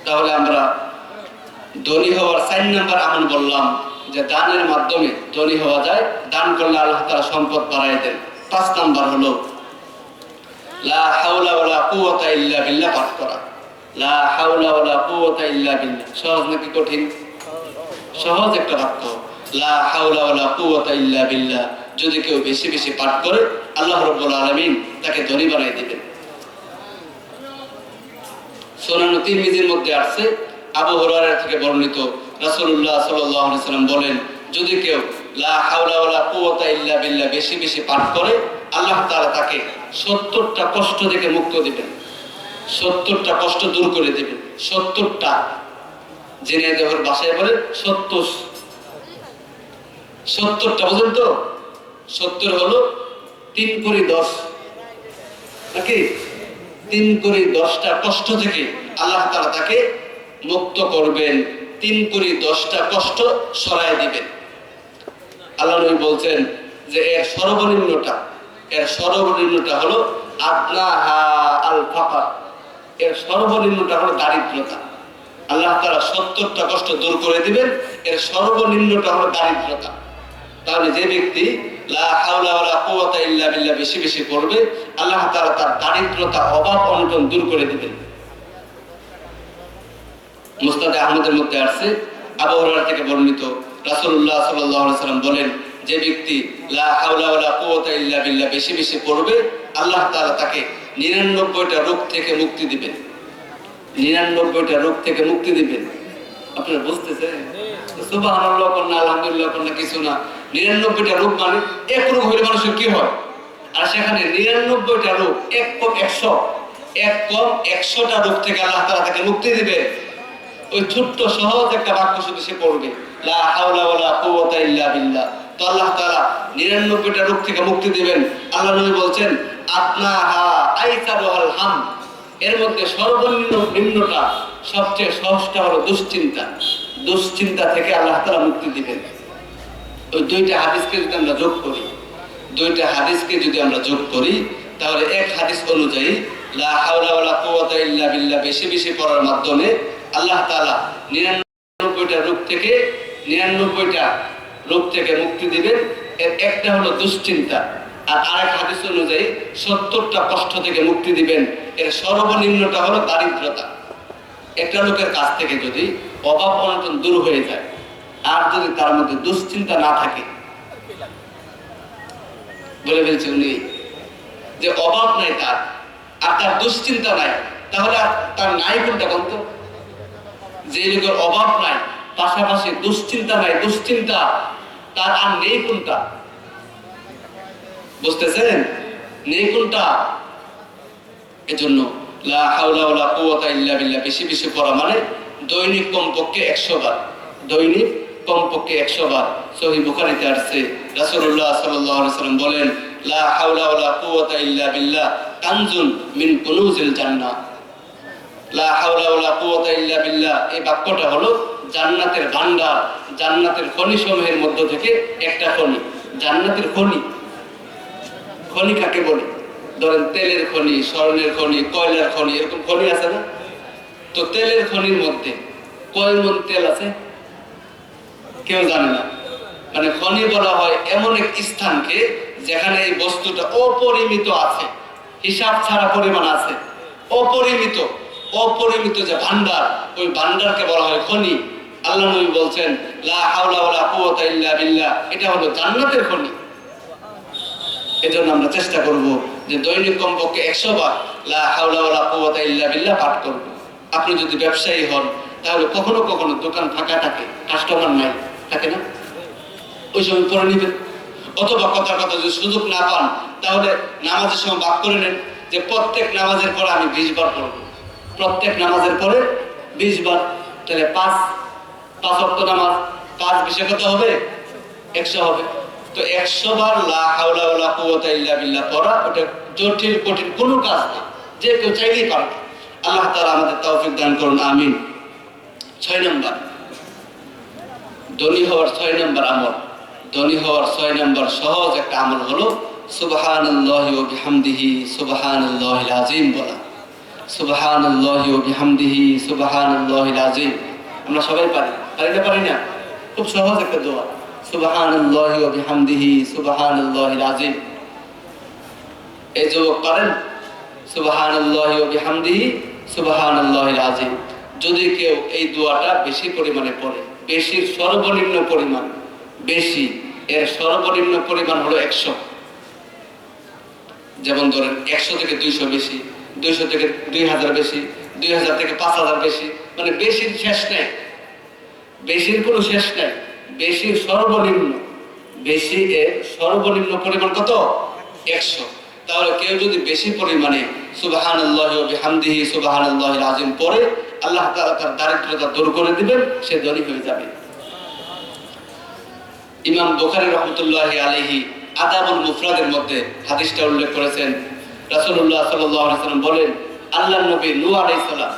তাহলে আমরা ধনী হওয়ার 4 নম্বর আমল বললাম যে দানের মাধ্যমে ধনী হওয়া যায়, দান করলে আল্লাহ তাআলা সম্পদ বাড়াই দেন। 5 নম্বর হলো লা হাওলা ওয়ালা কুওয়াতা ইল্লা বিল্লাহ পাঠ করা। লা হাওলা ওয়ালা কুওয়াতা ইল্লা বিল্লাহ। সহজ নাকি কঠিন? সহজ একটা বাক্য। লা হাওলা ওয়ালা কুওয়াতা ইল্লা বিল্লাহ যদি কেউ বেশি বেশি পাঠ করে আল্লাহ রাব্বুল আলামিন তাকে ধনী বানাই দিবেন। সুনান তিরমিজির মধ্যে আছে, আবু হুরায়রা থেকে বর্ণিত, রাসূলুল্লাহ সাল্লাল্লাহু আলাইহি ওয়াসাল্লাম বলেন, যদি কেউ লা হাওলা ওয়ালা কুওয়াতা ইল্লা বিল্লাহ বেশি বেশি পাঠ করে আল্লাহ তাআলা তাকে 70টা কষ্ট থেকে মুক্ত দিবেন, 70টা কষ্ট দূর করে দিবেন। 70টা জেনে দেওয়ার ভাষায় বলে 70টা বুঝলেন তো? 70 হলো 3 করে 10 নাকি? 3 করে 10টা কষ্ট থেকে আল্লাহ তাআলা তাকে মুক্ত করবেন, 3 করে 10টা কষ্ট সরায় দিবেন। আল্লাহ নবী বলছেন যে এর সর্বনিম্নটা হলো আদনাহা আল ফাকর, এর সর্বনিম্নটা হলো দারিদ্রতা। আল্লাহ তাআলা 70টা কষ্ট দূর করে দিবেন, এর সর্বনিম্নটা হলো দারিদ্রতা। তাহলে যে ব্যক্তি লা হাওলা ওয়ালা কুওয়াতা ইল্লা বিল্লাহ বেশি বেশি পড়বে আল্লাহ তাআলা তার দারিদ্রতা অভাব অনটন দূর করে দিবেন। মুসনাদ আহমদের মধ্যে আছে, আবু হুরায়রা থেকে বর্ণিত, রাসূলুল্লাহ সাল্লাল্লাহু আলাইহি ওয়াসাল্লাম বলেন, যে ব্যক্তি লা হাওলা ওয়ালা কুওয়াতা ইল্লা বিল্লাহ বেশি বেশি পড়বে আল্লাহ তাআলা তাকে 99টা রোগ থেকে মুক্তি দিবেন। 99টা রোগ থেকে মুক্তি দিবেন। আপনারা বুঝতেছেন? সুবহানাল্লাহ কোন আলহামদুলিল্লাহ কোন কিছু না। 99টা রোগ মানে এক রোগ হলে মানুষের কি হয়, আর সেখানে 99টা রোগ, এক কম 100টা রোগ থেকে আল্লাহ তাআলা তাকে মুক্তি দিবে। ওই ছোট্ট সহজ একটা বাক্য শুধু সে পড়বে, লা হাওলা ওয়ালা কুওয়াতা ইল্লা বিল্লাহ, তো আল্লাহ তাআলা 99টা রোগ থেকে মুক্তি দিবেন। আল্লাহ নবী বলছেন আদনাহা আইসারুল হাম, এর মধ্যে সর্বনিম্নটা সবচেয়ে সহজটা হলো দুশ্চিন্তা থেকে আল্লাহ তাআলা মুক্তি দিবেন। ওই 2টা হাদিসকে যদি আমরা যোগ করি তাহলে এক হাদিস অনুযায়ী লা হাওলা ওয়ালা কুওয়াতা ইল্লা বিল্লাহ বেশি বেশি পড়ার মাধ্যমে আল্লাহ তাআলা 99টা রোগ থেকে মুক্তি দিবেন। এর একটা হলো দুশ্চিন্তা, আর আরেক হাদিস অনুযায়ী 70টা কষ্ট থেকে মুক্তি দিবেন। এর সর্বনিম্নটা হলো দারিদ্রতা। একটা লোকের কাছ থেকে যদি অভাব অনটন দূর হয়ে যায়, আর যদি তার মধ্যে দুশ্চিন্তা না থাকে, বলে ফেলছে উনি যে অভাব নাই তার, আর তার দুশ্চিন্তা নাই, তাহলে আর তার নাই কোনটা বলতো? যে লোকের অভাব নাই, পাশাপাশি দুশ্চিন্তা নাই, দুশ্চিন্তা তার আর নেই কোনটা? বুঝতেছেন? নেই কোনটা? এজন্য লা হাওলা ওয়ালা কুওয়াতা ইল্লা বিল্লাহ বেশি বেশি পড়া, মানে দৈনিক কমপক্ষে 100 বার, দৈনিক কমপক্ষে 100 বার। সহিহ বুখারীতে আসছে রাসূলুল্লাহ সাল্লাল্লাহু আলাইহি ওয়াসাল্লাম বলেন, লা হাওলা ওয়ালা কুওয়াতা ইল্লা বিল্লাহ কানজুন মিন কুনুজিল জান্নাহ। লা হাওলা ওয়ালা কুওয়াতা ইল্লা বিল্লাহ এই বাক্যটা হলো জান্নাতের ভান্ডার, জান্নাতের খনি সমূহের মধ্য থেকে একটা খনি। জান্নাতের খনি, খনি কাকে বলে? ধরেন তেলের খনি, স্বর্ণের খনি, কয়লার খনি, এরকম খনি আছে না? তো তেলের খনির মধ্যে কয় মণ তেল আছে কেউ জানে না। মানে খনি বলা হয় এমন এক স্থানকে যেখানে এই বস্তুটা অপরিমিত আছে, হিসাব ছাড়া পরিমাণ আছে, অপরিমিত। অপরিমিত যে ভান্ডার, ওই ভান্ডারকে বলা হয় খনি। আল্লাহ নবী বলছেন লা হাওলা ওয়ালা কুওয়াতা ইল্লা বিল্লাহ, এটা হলো জান্নাতের খনি। এজন্য আমরা চেষ্টা করব যে দৈনিক কমপক্ষে 100 বার লা হাওলা ওয়ালা কুওয়াতা ইল্লা বিল্লাহ পাঠ করব। আপনি যদি ব্যবসায়ী হন, তাহলে কখনো কখনো দোকান ফাঁকা থাকে, কাস্টমার নাই, থাকে না? ওই সময় পড়ে নিবেন। অথবা কথার কথা যদি সুযোগ না পান, তাহলে নামাজের সময় ভাগ করে নেন যে প্রত্যেক নামাজের পরে আমি 20 বার পড়ব, প্রত্যেক নামাজের পরে 20 বার। তাহলে 5 ওয়াক্ত নামাজ, 5 বিশে কত হবে? 100 হবে। তো 100 বার লা হাওলা ওয়ালা কুওয়াতা ইল্লা বিল্লাহ পড়া, ওটা জটিল কঠিন কোনো কাজ না, যে কেউ চাইলেই পারবে। আল্লাহ তাআলা আমাদের তৌফিক দান করুন, আমিন। 6 নম্বর, ধনী হওয়ার 6 নম্বর আমল, ধনী হওয়ার 6 নম্বর সহজ একটা আমল হলো সুবহানাল্লাহি ওয়া বিহামদিহি সুবহানাল্লাহিল আযীম বলা। সুবহানাল্লাহি ওয়া বিহামদিহি সুবহানাল্লাহিল আযীম। আমরা সবাই পারি, পারি না? খুব সহজ একটা দোয়া, সুবহানাল্লাহি ওয়া বিহামদিহি সুবহানাল্লাহিল আযীম। এই যুবক পারেন সুবহানাল্লাহি ওয়া বিহামদিহি সুবহানাল্লাহিল আযীম। যদি কেউ এই দোয়াটা বেশি পরিমাণে পড়ে, বেশির সর্বনিম্ন পরিমাণ, বেশি এর সর্বনিম্ন পরিমাণ হলো 100। যেমন ধরেন 100 থেকে 200 বেশি, 200 থেকে 2000 বেশি, 2000 থেকে 5000 বেশি, মানে বেশির শেষ নেই, বেশির কোনো শেষ নেই। বেশির সর্বনিম্ন, বেশি এর সর্বনিম্ন পরিমাণ কত? 100। তাহলে কেউ যদি বেশি পরিমাণে সুবহানাল্লাহি ওয়া বিহামদিহি সুবহানাল্লাহিল আযীম পড়ে, আল্লাহ তাআলা তার দারিদ্রতা দূর করে দিবেন, সে ধনী হয়ে যাবে। ইমাম বুখারী রাহমাতুল্লাহি আলাইহি আদাবুল মুফরাদের মধ্যে হাদিসটা উল্লেখ করেছেন। রাসূলুল্লাহ সাল্লাল্লাহু আলাইহি ওয়াসাল্লাম বলেন, আল্লাহর নবী নূহ আলাইহিস সালাম,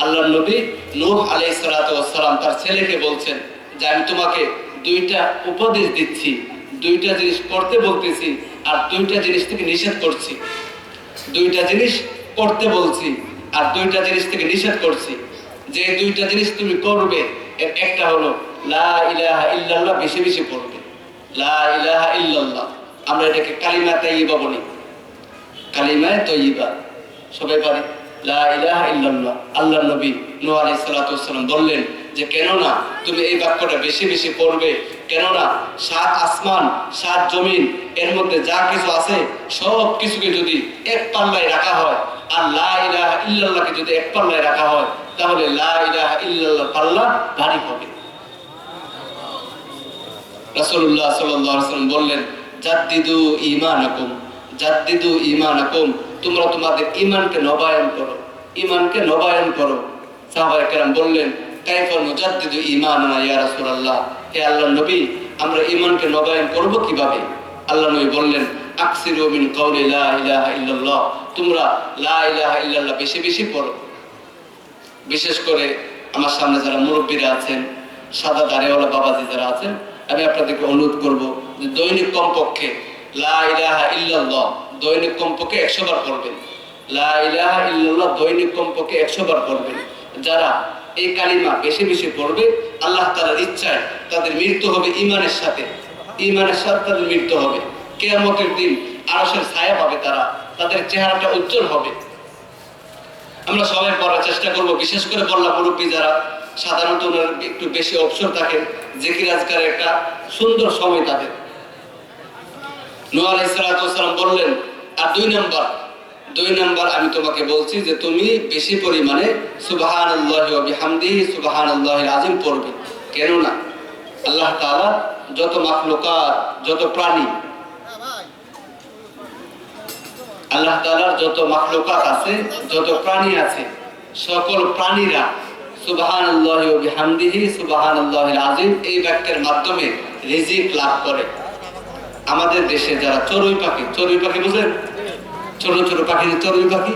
আল্লাহর নবী নূহ আলাইহিস সালাতু ওয়াস সালাম তার ছেলেকে বলছেন যে আমি তোমাকে 2টা উপদেশ দিচ্ছি, 2টা জিনিস করতে বলতেছি, আর 2টা জিনিস থেকে নিষেধ করছি। 2টা জিনিস করতে বলছি আর 2টা জিনিস থেকে নিষেধ করছি। যে 2টা জিনিস তুমি করবে, এর একটা হলো লা ইলাহা ইল্লাল্লাহ, বেশি বেশি পড়বে লা ইলাহা ইল্লাল্লাহ। আমরা এটাকে কালিমা তাইয়্যিবা বলি, কালিমা তাইয়্যিবা সবাই পারি, লা ইলাহা ইল্লাল্লাহ। আল্লাহর নবী নূহ আলাইহিস সালাতু ওয়াস সালাম বললেন যে কেননা তুমি এই বাক্যটা বেশি বেশি পড়বে, কেননা 7 আসমান 7 জমিন এর মধ্যে যা কিছু আছে সব কিছুকে যদি এক পাল্লায় রাখা হয়, আর লা ইলাহা ইল্লাল্লাহকে যদি এক পাল্লায় রাখা হয়, তাহলে লা ইলাহা ইল্লাল্লাহ পাল্লা ভারী হবে। রাসূলুল্লাহ সাল্লাল্লাহু আলাইহি ওয়াসাল্লাম বললেন, জাদ্দিদু ঈমানাকুম, জাদ্দিদু ঈমানাকুম, তোমরা তোমাদের ঈমানকে নবায়ন করো, ঈমানকে নবায়ন করো। সাহাবায়ে কেরাম বললেন, কাইফা নুজাদ্দিদু ঈমানানা ইয়া রাসূলুল্লাহ, হে আল্লাহর নবী আমরা ঈমানকে নবায়ন করব কিভাবে? আল্লাহর নবী বললেন, আকসিরু মিন কাউলি লা ইলাহা ইল্লাল্লাহ, তোমরা লা ইলাহা ইল্লাল্লাহ বেশি বেশি পড়ো। বিশেষ করে আমার সামনে যারা মুরব্বীরা আছেন, সাদা দাড়িওয়ালা বাবাজি যারা আছেন, আমি আপনাদেরকে অনুরোধ করব যে দৈনিক কমপক্ষে লা ইলাহা ইল্লাল্লাহ দৈনিক কমপক্ষে 100 বার পড়বেন। লা ইলাহা ইল্লাল্লাহ দৈনিক কমপক্ষে 100 বার পড়বেন। যারা এই কালিমা বেশি বেশি পড়বে, আল্লাহ তাআলার ইচ্ছায় তাদের মৃত্যু হবে ঈমানের সাথে, ঈমানের সাথে তাদের মৃত্যু হবে। কিয়ামতের দিন আরশের ছায়া পাবে, তারা তাদের চেহারাটা উজ্জ্বল হবে। আমরা সবাই পড়ার চেষ্টা করব, বিশেষ করে বললাম মুরব্বী যারা সাধারণত একটু বেশি অবসর থাকে, জিকির আজকারের একটা সুন্দর সময় তাদের। নূহ আলাইহিস সালাতু ওয়াস সালাম বললেন, আর দুই নাম্বার আমি তোমাকে বলছি যে তুমি বেশি পরিমাণে সুবহানাল্লাহি ওয়া বিহামদিহি সুবহানাল্লাহিল আযীম পড়বে। কেন না আল্লাহ তাআলা যত মাখলুকাত, যত প্রাণী, আল্লাহ তাআলার যত মাখলুকাত আছে, যত প্রাণী আছে, সকল প্রাণীরা সুবহানাল্লাহি ওয়া বিহামদিহি সুবহানাল্লাহিল আযীম এই বাক্যের মাধ্যমে রিজিক লাভ করে। আমাদের দেশে যারা চড়ুই পাখি বুঝেন, ছোট ছোট পাখি, চড়ুই পাখি,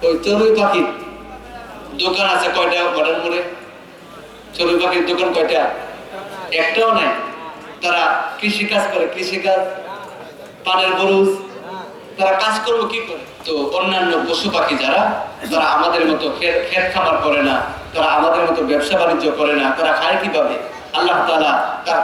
ওই চড়ুই পাখির দোকান আছে কয়টা মডার্ন মোড়ে? চড়ুই পাখির দোকান কয়টা? একটাও নাই। তারা কৃষিকাজ করে, পানের বরুজ, তারা কাজ করবো কি করে? তো অন্যান্য পশু পাখি যারা, তারা আমাদের মতো খেত খামার করে না, তারা আমাদের মতো ব্যবসা বাণিজ্য করে না, তারা খায় কিভাবে? আল্লাহ তাআলা তার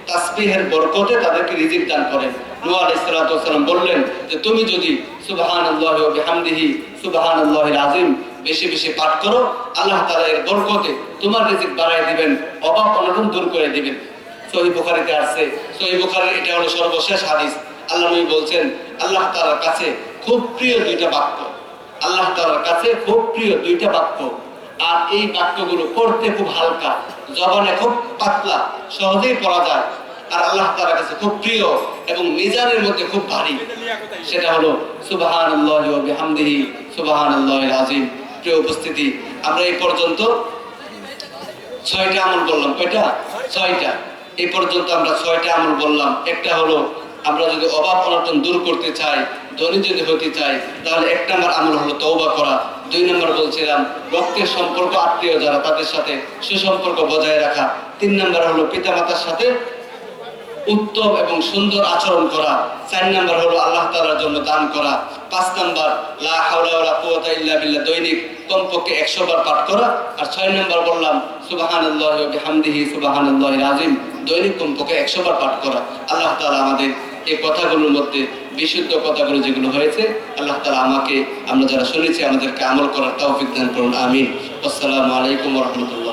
তাসবিহের বরকতে তাদেরকে রিজিক দান করেন। নূহ আলাইহিস সালাতু ওয়াস সালাম বললেন যে তুমি যদি সুবহানাল্লাহি ওয়া বিহামদিহি সুবহানাল্লাহিল আযীম বেশি বেশি পাঠ করো, আল্লাহ তাআলা এর বরকতে তোমার রিজিক বাড়ায় দিবেন, অভাব অনটন দূর করে দিবেন। সহিহ বুখারীতে আছে, সহিহ বুখারীর এটা হলো সর্বশেষ হাদিস। আল্লাহ নবী বলছেন আল্লাহ তাআলার কাছে খুব প্রিয় দুইটা বাক্য, আল্লাহ তাআলার কাছে খুব প্রিয় দুইটা বাক্য, আর এই বাক্যগুলো পড়তে খুব হালকা, জবানে খুব পাতলা, সহজেই পড়া যায়, আর আল্লাহ তাআলার কাছে খুব প্রিয় এবং মিজানের মধ্যে খুব ভারী। সেটা হলো সুবহানাল্লাহি ওয়া বিহামদিহি সুবহানাল্লাহিল আযীম। প্রিয় উপস্থিতি, আমরা এই পর্যন্ত 6টা আমল বললাম। কয়টা? 6টা। এই পর্যন্ত আমরা 6টা আমল বললাম। একটা হলো আমরা যদি অভাব অনটন দূর করতে চাই, ধনী যদি হতে চাই, তাহলে 1 নম্বর আমল হলো তওবা করা। 2 নম্বর বলছিলাম রক্তের সম্পর্ক, আত্মীয় যারা তাদের সাথে সুসম্পর্ক বজায় রাখা। 3 নম্বর হলো পিতামাতার সাথে উত্তম এবং সুন্দর আচরণ করা। 4 নম্বর হলো আল্লাহ তাআলার জন্য দান করা। 5 নম্বর লা হাওলা ওয়ালা কুওয়াতা ইল্লা বিল্লাহ, দৈনিক কমপক্ষে 100 বার পাঠ করা। আর 6 নম্বর বললাম সুবহানাল্লাহি ওয়া বিহামদিহি সুবহানাল্লাহিল আযীম, দৈনিক কমপক্ষে 100 বার পাঠ করা। আল্লাহ তাআলা আমাদের এই কথাগুলোর মধ্যে বিশুদ্ধ কথাগুলো যেগুলো হয়েছে, আল্লাহ তাআলা আমরা যারা শুনেছি আমাদেরকে আমল করার তৌফিক দান করুন। আমিন। আসসালামু আলাইকুম ওয়া রাহমাতুল্লাহ।